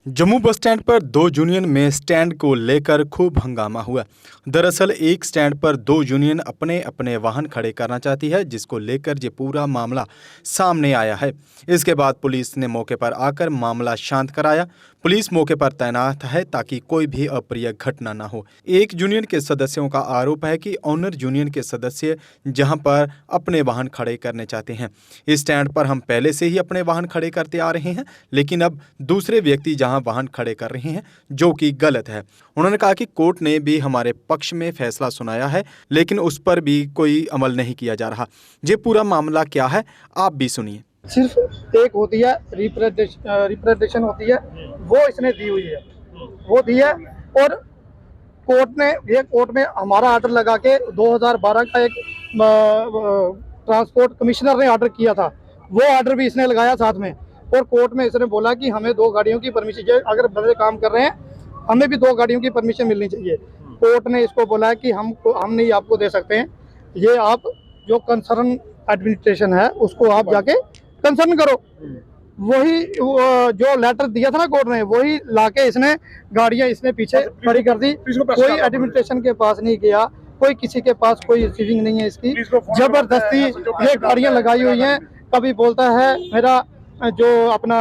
Jammu bus stand पर दो union में स्टैंड को लेकर खूब हंगामा हुआ। दरअसल एक स्टैंड पर दो यूनियन अपने अपने वाहन खड़े करना चाहती है, जिसको लेकर ये पूरा मामला सामने आया है। इसके बाद पुलिस ने मौके पर आकर मामला शांत कराया। पुलिस मौके पर तैनात है ताकि कोई भी अप्रिय घटना न हो। एक यूनियन के सदस्यों का आरोप है कि ऑनर यूनियन के सदस्य जहां पर अपने वाहन खड़े करने चाहते हैं, इस स्टैंड पर हम पहले से ही अपने वाहन खड़े करते आ रहे हैं, लेकिन अब दूसरे व्यक्ति जहां वाहन खड़े कर रहे हैं, जो कि गलत है। उन्होंने कहा कि कोर्ट ने भी हमारे पक्ष में फैसला सुनाया है, लेकिन उस पर भी कोई अमल नहीं किया जा रहा। ये पूरा मामला क्या है, आप भी सुनिए। सिर्फ एक होती है रिप्रेजेंटेशन होती है, वो इसने दी हुई है, वो दी है। और कोर्ट में हमारा ऑर्डर लगा के 2012 का एक ट्रांसपोर्ट कमिश्नर ने ऑर्डर किया था, वो ऑर्डर भी इसने लगाया साथ में। और कोर्ट में इसने बोला कि हमें 2 गाड़ियों की परमिशन चाहिए, अगर बंदे काम कर रहे हैं हमें भी 2 गाड़ियों की परमिशन मिलनी चाहिए। कोर्ट ने इसको बोला कि हम नहीं आपको दे सकते हैं, ये आप जो कंसर्न एडमिनिस्ट्रेशन है उसको आप जाके कंसर्न करो। वही जो लेटर दिया था ना कोर्ट ने, वही लाके इसने गाड़ियां इसने पीछे खड़ी कर दी। कोई एडमिनिस्ट्रेशन के पास नहीं गया, कोई किसी के पास कोई रिसीविंग नहीं है इसकी। जबरदस्ती ये गाड़ियां लगाई हुई हैं। कभी बोलता है मेरा जो अपना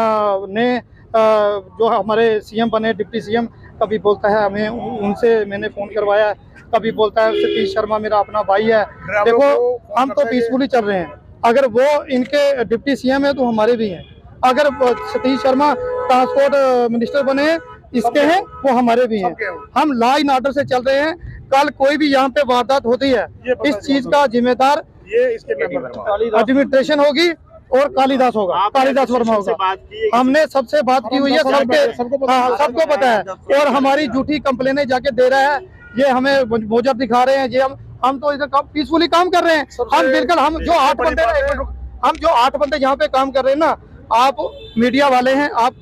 ने जो हमारे सीएम बने, डिप्टी सीएम, कभी बोलता है हमें उनसे मैंने फ़ोन करवाया, कभी बोलता है सतीश शर्मा मेरा अपना भाई है। देखो हम तो पीसफुली चल रहे हैं, अगर वो इनके डिप्टी सीएम है तो हमारे भी हैं। अगर सतीश शर्मा ट्रांसपोर्ट मिनिस्टर बने इसके हैं, वो हमारे भी हैं। हम लॉ एंड ऑर्डर से चल रहे हैं। कल कोई भी यहाँ पे वारदात होती है, इस चीज का जिम्मेदार ये इसके एडमिनिस्ट्रेशन होगी और कालिदास होगा, कालिदास वर्मा होगा। हमने सबसे बात की हुई है, सबको पता है। और हमारी झूठी कंप्लेनें जाके दे रहा है, ये हमें मोजर दिखा रहे हैं। ये हम तो इधर पीसफुली काम कर रहे हैं। हम बिल्कुल हम जो 8 बंदे यहाँ पे काम कर रहे हैं ना, आप मीडिया वाले हैं, आप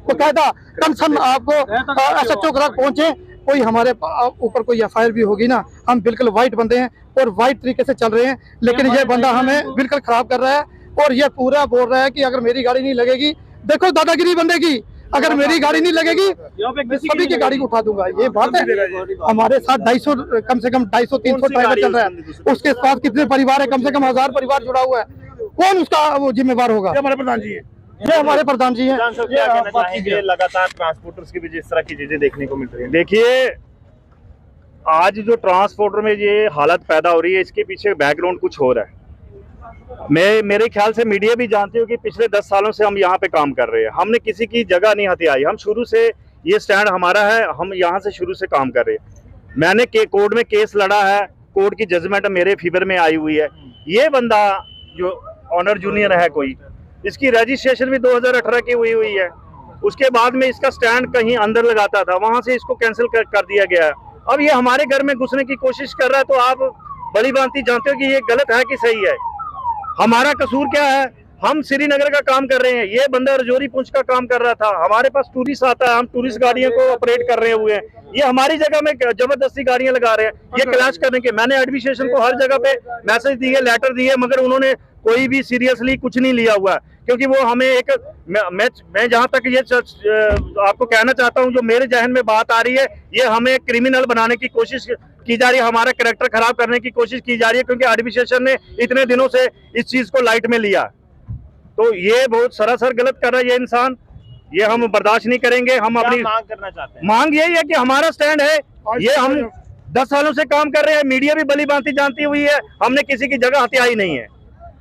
बकायदा कंसर्न आपको SHO तक पहुंचे, कोई हमारे ऊपर कोई FIR भी होगी ना, हम बिल्कुल वाइट बंदे हैं और वाइट तरीके से चल रहे हैं। लेकिन ये बंदा हमें बिल्कुल खराब कर रहा है और ये पूरा बोल रहा है कि अगर मेरी गाड़ी नहीं लगेगी, देखो दादागिरी बंदे की, अगर मेरी गाड़ी नहीं लगेगी सभी की गाड़ी को उठा दूंगा। ये बात है। हमारे साथ 250 कम से कम 250-300 ड्राइवर चल रहा है। उसके साथ कितने परिवार है, कम से कम 1000 परिवार जुड़ा हुआ है। कौन उसका वो जिम्मेवार होगा? हमारे प्रधान जी है, ये हमारे प्रधान जी हैं। ये लगातार ट्रांसपोर्टर्स की भी जिस तरह की चीजें देखने को मिल रही है। देखिए, आज जो ट्रांसपोर्टर में ये हालत पैदा हो रही है, इसके पीछे बैकग्राउंड कुछ हो रहा है। मेरे ख्याल से मीडिया भी जानते हो कि पिछले 10 सालों से हम यहाँ पे काम कर रहे हैं। हमने किसी की जगह नहीं हथियाई। हम शुरू से, ये स्टैंड हमारा है, हम यहाँ से शुरू से काम कर रहे हैं। मैंने कोर्ट में केस लड़ा है, कोर्ट की जजमेंट मेरे फेवर में आई हुई है। ये बंदा जो ऑनर जूनियर है कोई, इसकी रजिस्ट्रेशन भी 2018 की हुई है। उसके बाद में इसका स्टैंड कहीं अंदर लगाता था, वहां से इसको कैंसिल कर दिया गया है। अब ये हमारे घर में घुसने की कोशिश कर रहा है, तो आप बड़ी भांति जानते हो कि ये गलत है कि सही है। हमारा कसूर क्या है? हम श्रीनगर का काम कर रहे हैं, ये बंदा रजौरी पुंछ का काम कर रहा था। हमारे पास टूरिस्ट आता है, हम टूरिस्ट गाड़ियों को ऑपरेट कर रहे हुए हैं। ये हमारी जगह में जबरदस्ती गाड़ियां लगा रहे हैं, ये क्लैश करने के। मैंने एडमिनिस्ट्रेशन को हर जगह पे मैसेज दिए, लेटर दिए, मगर उन्होंने कोई भी सीरियसली कुछ नहीं लिया हुआ है। क्योंकि वो हमें एक मैं जहां तक ये आपको कहना चाहता हूं, जो मेरे जहन में बात आ रही है, ये हमें क्रिमिनल बनाने की कोशिश की जा रही है, हमारा कैरेक्टर खराब करने की कोशिश की जा रही है। क्योंकि एडमिनिस्ट्रेशन ने इतने दिनों से इस चीज को लाइट में लिया, तो ये बहुत सरासर गलत कर रहा है ये इंसान। ये हम बर्दाश्त नहीं करेंगे। हम अपनी मांग करना चाहते हैं। मांग यही है कि हमारा स्टैंड है, ये हम 10 सालों से काम कर रहे हैं। मीडिया भी भली भांति जानती हुई है, हमने किसी की जगह हथियाई नहीं है।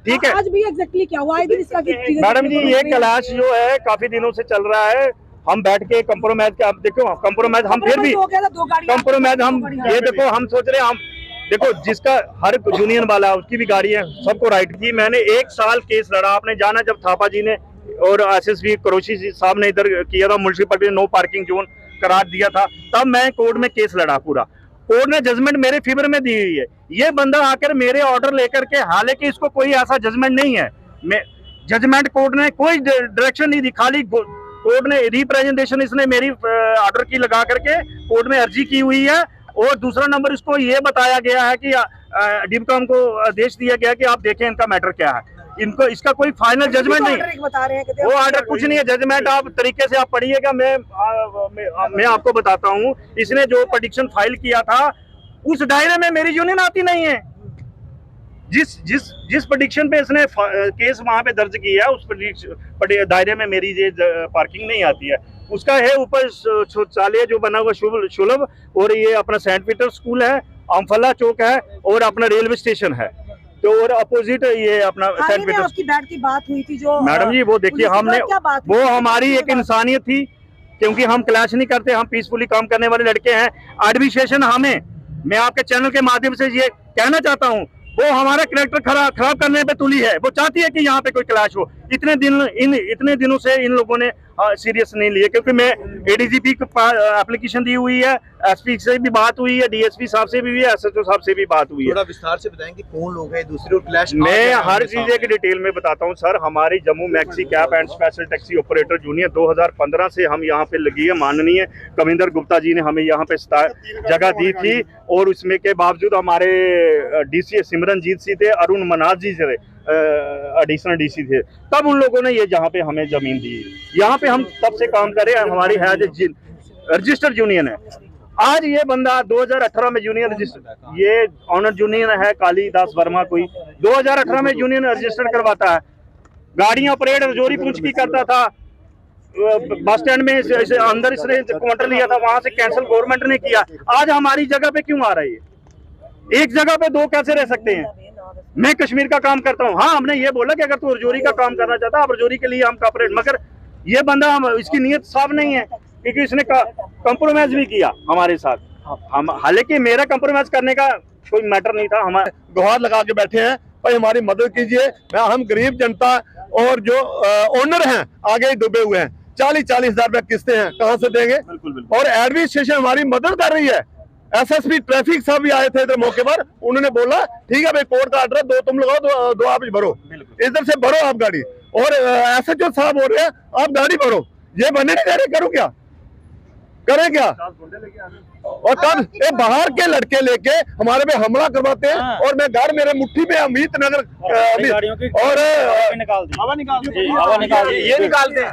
ठीक है, आज भी एग्जैक्टली क्या हुआ है मैडम जी? ये क्लैश जो है काफी दिनों से चल रहा है। हम बैठ के कंप्रोमाइज का, देखो कंप्रोमाइज हम फिर भी कंप्रोमाइज हम ये देखो, हम सोच रहे हैं, हम देखो जिसका हर यूनियन वाला है उसकी भी गाड़ी है, सबको राइट की। मैंने 1 साल केस लड़ा। आपने जाना जब थापा जी ने और SSP करोशी साहब ने इधर किया था, म्युनिसिपैलिटी ने नो पार्किंग जोन करार दिया था, तब मैं कोर्ट में केस लड़ा पूरा। कोर्ट ने जजमेंट मेरे फेवर में दी हुई है। ये बंदा आकर मेरे ऑर्डर लेकर के, हालांकि इसको कोई ऐसा जजमेंट नहीं है, जजमेंट कोर्ट ने कोई डायरेक्शन नहीं दी, खाली कोर्ट ने रिप्रेजेंटेशन इसने मेरी ऑर्डर की लगा करके कोर्ट में अर्जी की हुई है। और दूसरा नंबर, इसको ये बताया गया है कि डिबकॉम को आदेश दिया गया कि आप देखें इनका मैटर क्या है। इनको इसका कोई फाइनल जजमेंट नहीं, बता रहे हैं वो ऑर्डर कुछ नहीं है। जजमेंट आप तरीके से आप पढ़िएगा, मैं आपको बताता हूँ। इसने जो पिटीशन फाइल किया था उस दायरे में मेरी यूनियन आती नहीं है। जिस पिटीशन पे इसने केस वहां पे दर्ज किया है उस दायरे में मेरी ये पार्किंग नहीं आती है। उसका है ऊपर शौचालय जो बना हुआ सुलभ, और ये अपना सेंट पीटर स्कूल है, अम्फला चौक है, और अपना रेलवे स्टेशन है। तो और अपोजिट ये अपना सेंट पीटर। आपकी बैठ की बात हुई थी जो मैडम जी वो देखिए, हमने वो हमारी एक इंसानियत थी, क्योंकि हम क्लैश नहीं करते, हम पीसफुली काम करने वाले लड़के हैं। एडमिनिस्ट्रेशन हमें, मैं आपके चैनल के माध्यम से ये कहना चाहता हूँ, वो हमारा कैरेक्टर खराब करने पे तुली है। वो चाहती है कि यहाँ पे कोई क्लैश हो। इतने दिनों से इन लोगों ने सीरियस नहीं लिए, क्योंकि मैं एडीजीपी को एप्लीकेशन दी हुई है, एसपी से भी बात हुई है, डीएसपी साहब से भी हुई है, एसएचओ साहब से भी बात हुई है। थोड़ा विस्तार से बताएंगे कौन लोग हैं दूसरे और क्लैश। मैं हर चीज एक डिटेल में बताता हूँ सर। हमारी Jammu maxi cab and special taxi operator union 2015 से हम यहाँ पे लगी है। माननीय कविंदर गुप्ता जी ने हमें यहाँ पे जगह दी थी, और उसमें के बावजूद हमारे डीसी सिमरनजीत सिंह थे, अरुण मनाज जी थे, एडिशनल डीसी थे, तब उन लोगों ने ये जहाँ पे हमें जमीन दी। यहाँ पे हम तब से काम कर रहे हैं, हमारी है रजिस्टर्ड यूनियन है। आज ये बंदा 2018 में यूनियन रजिस्टर, ये ऑनर यूनियन है कालीदास वर्मा, कोई 2018 में यूनियन रजिस्टर करवाता है। गाड़ियां ऑपरेट रजौरी पूछ की करता था, बस स्टैंड में अंदर इसने काउंटर लिया था, वहां से कैंसिल गवर्नमेंट ने किया। आज हमारी जगह पे क्यों आ रही है? एक जगह पे दो कैसे रह सकते हैं? मैं कश्मीर का काम करता हूँ, हाँ हमने ये बोला कि अगर तू रजौरी का काम करना चाहता है आप रजौरी के लिए हम कॉपरेट, मगर ये बंदा इसकी नीयत साफ नहीं है, क्योंकि इसने कंप्रोमाइज भी किया हमारे साथ। हम हालांकि मेरा कंप्रोमाइज करने का कोई मैटर नहीं था। हमारे गुहार लगा के बैठे हैं, भाई हमारी मदद कीजिए। हम गरीब जनता और जो ओनर हैं आगे ही डूबे हुए हैं, 40-40 हजार रुपया किस्तें हैं, कहाँ से देंगे? और एडमिनिस्ट्रेशन हमारी मदद कर रही है। एसएसपी ट्रैफिक साहब भी आए थे इधर मौके पर, उन्होंने बोला ठीक है भाई कोर्ट का ऑर्डर, 2 तुम लगाओ, 2 आप भरो, इधर से भरो आप गाड़ी। और एसएचओ साहब बोल रहे हैं आप गाड़ी भरो, ये बनने नहीं दे रहे, करूँ क्या, करें क्या? और तब ये बाहर के लड़के लेके हमारे पे हमला करवाते हैं। और मैं घर मेरे मुट्ठी में अमित नगर और हवा निकाल दी, ये निकालते हैं।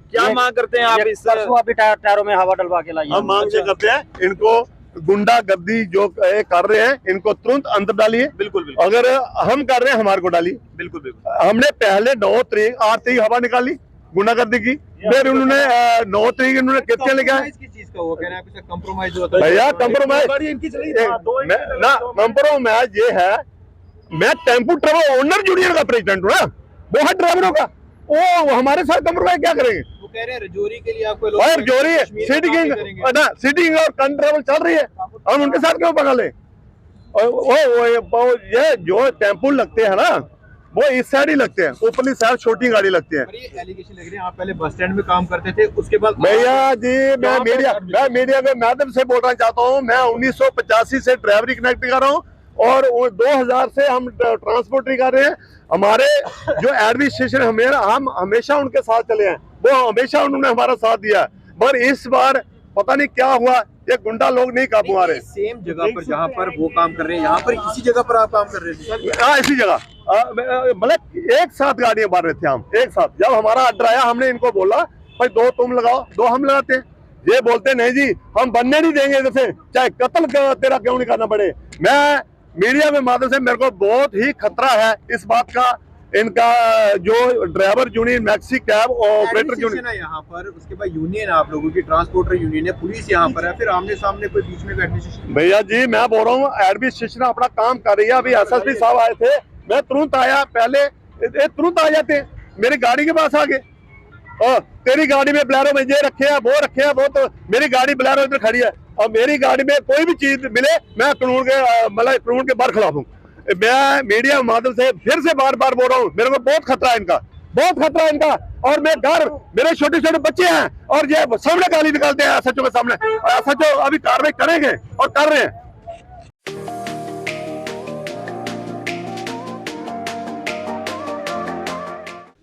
क्या मांग करते हैं आप? इस अभी टायरों में हवा डलवा के लाइए। हम मांग से करते हैं इनको गुंडागर्दी जो कर रहे हैं इनको तुरंत अंदर डालिए। बिल्कुल अगर हम कर रहे हैं हमारे को डालिए। बिल्कुल हमने पहले 9 तारीख 8 तारीख हवा निकाली गुंडागर्दी की, फिर उन्होंने 9 तारीख इन्होंने कितने लेके आए भैया? कंप्रोमाइज ना, कंप्रोमाइज ये है, मैं टेम्पो ट्रेवल ओनर यूनियन का प्रेसिडेंट हूँ ना, बहुत ड्राइवरों का, वो हमारे साथ कंप्रोमाइज क्या करेंगे? वो कह रहे हैं रजौरी के लिए आपको और रजौरी सिटिंग और कन ट्रेवल चल रही है, हम उनके साथ क्यों पकड़ लें? वो ये जो टेम्पो लगते हैं ना वो इस साइड ही लगते हैं, ऊपरली साइड छोटी गाड़ी लगती है। ये एलिगेशन लग रही है आप पहले बस स्टैंड में काम करते थे, उसके बाद भैया जी मैं मीडिया के माध्यम से बोलना चाहता हूँ, मैं 1985 से ड्राइवरी कनेक्ट कर रहा हूँ और 2000 से हम ट्रांसपोर्टरी कर रहे हैं। हमारे जो एडमिनिस्ट्रेशन हम हमेशा उनके साथ चले हैं, वो हमेशा उन्होंने हमारा साथ दिया है। पर इस बार पता नहीं क्या हुआ, ये गुंडा लोग नहीं काबू आ रहे। सेम जगह पर जहाँ पर वो काम कर रहे हैं यहाँ पर इसी जगह पर आप काम कर रहे थे? हाँ इसी जगह, मतलब एक साथ गाड़ियां मार रहे थे हम एक साथ। जब हमारा अड्डा आया हमने इनको बोला भाई 2 तुम लगाओ, 2 हम लगाते हैं। ये बोलते नहीं जी हम बनने नहीं देंगे इधर से, चाहे कत्ल तेरा क्यों नहीं करना पड़े। मैं मीडिया में माध्यम से मेरे को बहुत ही खतरा है इस बात का, इनका जो driver union maxi cab operator union है यहाँ पर, उसके बाद यूनियन आप लोगों की ट्रांसपोर्टर यूनियन है, पुलिस यहाँ पर है, फिर आमने सामने कोई बीच में एडमिनिस्ट्रेशन। भैया जी मैं बोल रहा हूँ एडमिनिस्ट्रेशन अपना काम कर रही है। अभी एसएसपी साहब आए थे, मैं तुरंत आया, पहले तुरंत आ जाते मेरी गाड़ी के पास आ गए, तेरी गाड़ी में ब्लैरो में ये रखे हैं वो रखे हैं वो, तो मेरी गाड़ी ब्लैरो इधर खड़ी है और मेरी गाड़ी में कोई भी चीज मिले मैं कानून के बरखिलाफ हूँ। मैं मीडिया माध्यम से फिर से बार बार बोल रहा हूँ, मेरे को बहुत खतरा है इनका, बहुत खतरा है इनका। और मैं घर मेरे छोटे छोटे बच्चे हैं और ये सामने गाली निकालते हैं एसएचओ के सामने, और एसएचओ अभी कार्रवाई करेंगे और कर रहे हैं।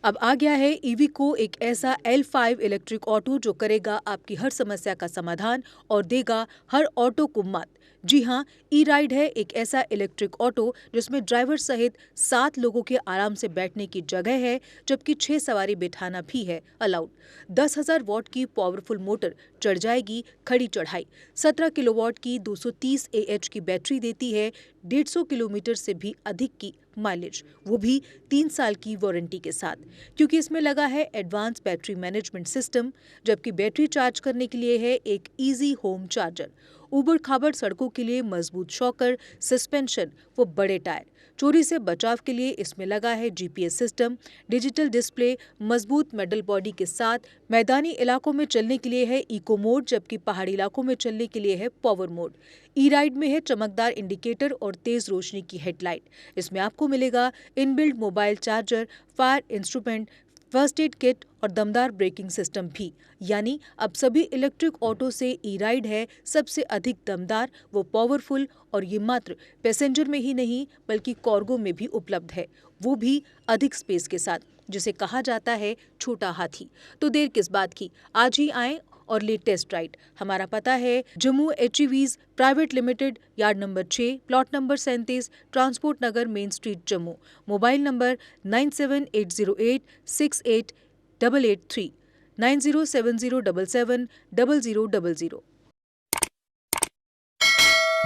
अब आ गया है ईवीको, एक ऐसा L5 इलेक्ट्रिक ऑटो जो करेगा आपकी हर समस्या का समाधान और देगा हर ऑटो को मत। जी हाँ, ई राइड है एक ऐसा इलेक्ट्रिक ऑटो जिसमें ड्राइवर सहित 7 लोगों के आराम से बैठने की जगह है, जबकि 6 सवारी बिठाना भी है अलाउड। 10,000 वॉट की पावरफुल मोटर चढ़ जाएगी खड़ी चढ़ाई। 17 किलोवाट की 230 AH की बैटरी देती है 150 किलोमीटर से भी अधिक की माइलेज, वो भी 3 साल की वारंटी के साथ, क्योंकि इसमें लगा है एडवांस बैटरी मैनेजमेंट सिस्टम। जबकि बैटरी चार्ज करने के लिए है एक इजी होम चार्जर। उबड़ खाबड़ सड़कों के लिए मजबूत शॉकर, सस्पेंशन व बड़े टायर। चोरी से बचाव के लिए इसमें लगा है GPS सिस्टम, डिजिटल डिस्प्ले, मजबूत मेटल बॉडी के साथ। मैदानी इलाकों में चलने के लिए है इको मोड, जबकि पहाड़ी इलाकों में चलने के लिए है पावर मोड। ई राइड में है चमकदार इंडिकेटर और तेज रोशनी की हेडलाइट। इसमें आपको मिलेगा inbuilt mobile charger, fire instrument, first aid kit और दमदार ब्रेकिंग सिस्टम भी। यानी अब सभी इलेक्ट्रिक ऑटो से ई राइड है सबसे अधिक दमदार व पावरफुल, और ये मात्र पैसेंजर में ही नहीं बल्कि कार्गो में भी उपलब्ध है, वो भी अधिक स्पेस के साथ, जिसे कहा जाता है छोटा हाथी। तो देर किस बात की, आज ही आएं और ले टेस्ट राइड। हमारा पता है Jammu HEVs private limited, yard number 6, plot number 37, transport Nagar, main street, Jammu. Mobile number 9780868883, 9070770000।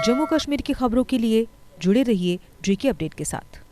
Jammu Kashmir की खबरों के लिए जुड़े रहिए JK अपडेट के साथ।